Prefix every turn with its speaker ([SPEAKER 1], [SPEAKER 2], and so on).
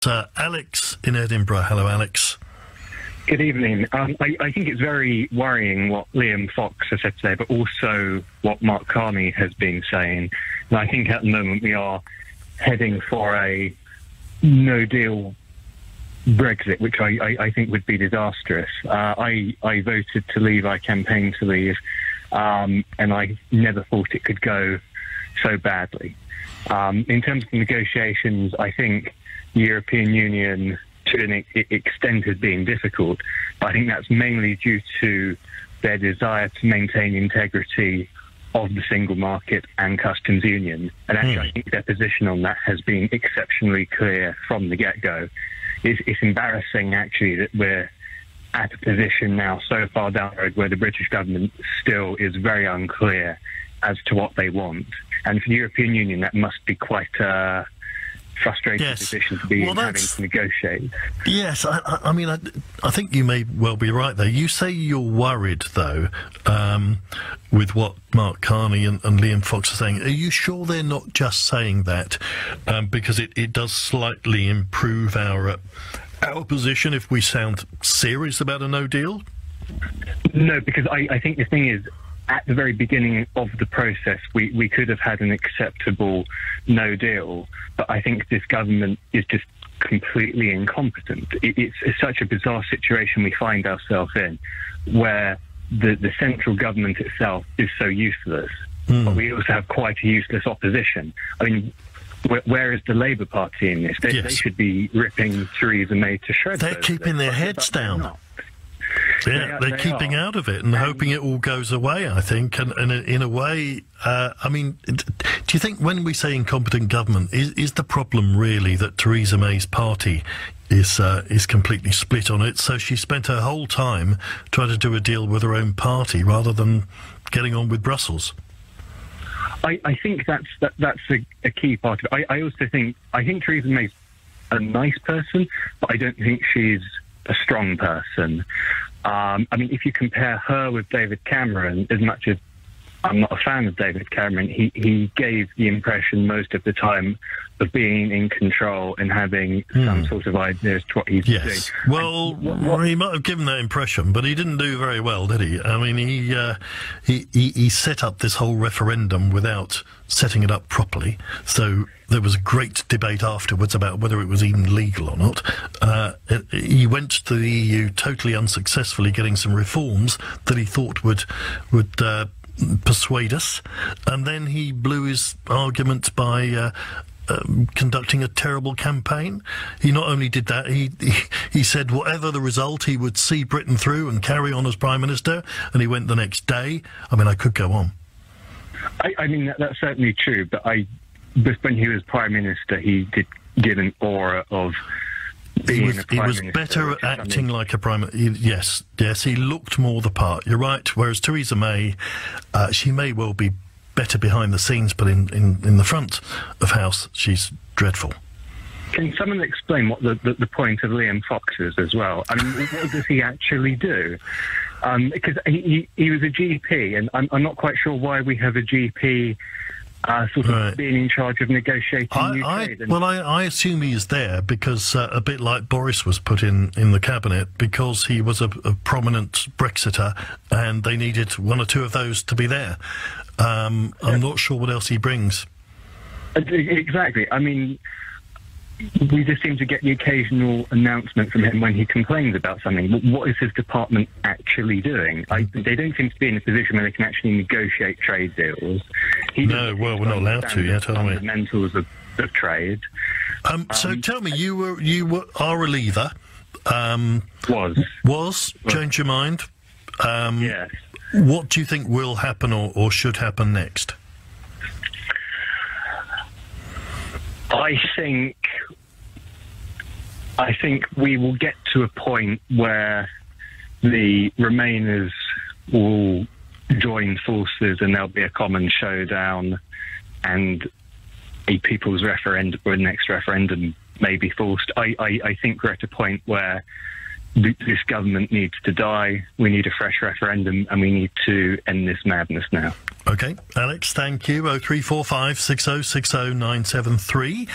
[SPEAKER 1] Alex in Edinburgh. Hello, Alex.
[SPEAKER 2] Good evening. I think it's very worrying what Liam Fox has said today, but also what Mark Carney has been saying. And I think at the moment we are heading for a no-deal Brexit, which I think would be disastrous. I voted to leave, I campaigned to leave, and I never thought it could go so badly. In terms of negotiations, I think the European Union to an extent has been difficult, but I think that's mainly due to their desire to maintain integrity of the single market and customs union. And actually, I think their position on that has been exceptionally clear from the get-go. It's embarrassing, actually, that we're at a position now so far down the road where the British government still is very unclear as to what they want. And for the European Union, that must be quite a frustrating position to be in, having to negotiate.
[SPEAKER 1] Yes, I mean, I think you may well be right there. You say you're worried, though, with what Mark Carney and Liam Fox are saying. Are you sure they're not just saying that because it does slightly improve our position if we sound serious about a no deal?
[SPEAKER 2] No, because I think the thing is, at the very beginning of the process, we could have had an acceptable no deal, but I think this government is just completely incompetent. It's such a bizarre situation we find ourselves in, where the central government itself is so useless, but we also have quite a useless opposition. I mean, where is the Labour Party in this? They should be ripping Theresa May to shreds.
[SPEAKER 1] They're keeping their heads down. Yeah, they're keeping out of it and hoping it all goes away, I think. And in a way, I mean, do you think when we say incompetent government, is the problem really that Theresa May's party is completely split on it? So she spent her whole time trying to do a deal with her own party rather than getting on with Brussels.
[SPEAKER 2] I think that's a key part of it. I also think Theresa May's a nice person, but I don't think she's a strong person. I mean, if you compare her with David Cameron, as much as I'm not a fan of David Cameron, he gave the impression most of the time of being in control and having some sort of idea as to what he's doing.
[SPEAKER 1] Well, he might have given that impression, but he didn't do very well, did he? I mean, he set up this whole referendum without setting it up properly, so there was a great debate afterwards about whether it was even legal or not. He went to the EU totally unsuccessfully, getting some reforms that he thought would persuade us, and then he blew his argument by conducting a terrible campaign. He not only did that, he said whatever the result, he would see Britain through and carry on as Prime Minister, and he went the next day. I mean, I could go on.
[SPEAKER 2] I mean, that's certainly true, but when he was Prime Minister, he did give an aura of being a Prime Minister. He was better at acting like a Prime Minister. Yes, he looked more the part. You're right, whereas Theresa May, she may well be better behind the scenes, but in the front of house, she's dreadful. Can someone explain what the point of Liam Fox is as well? I mean, what does he actually do? Because he was a GP, and I'm not quite sure why we have a GP sort of being in charge of negotiating new trade.
[SPEAKER 1] Well, I assume he's there because a bit like Boris was put in the cabinet because he was a prominent Brexiter and they needed one or two of those to be there. I'm not sure what else he brings.
[SPEAKER 2] Exactly. I mean, we just seem to get the occasional announcement from him when he complains about something. What is his department actually doing? They don't seem to be in a position where they can actually negotiate trade deals.
[SPEAKER 1] No, well, we're not allowed to yet, are we?
[SPEAKER 2] Fundamentals of trade.
[SPEAKER 1] So tell me, you are a leaver. Was changed your mind?
[SPEAKER 2] Yes.
[SPEAKER 1] What do you think will happen or should happen next?
[SPEAKER 2] I think we will get to a point where the Remainers will join forces and there'll be a common showdown and a people's referendum or the next referendum may be forced. I think we're at a point where this government needs to die, we need a fresh referendum, and we need to end this madness now.
[SPEAKER 1] OK, Alex, thank you. 0345 6060 973.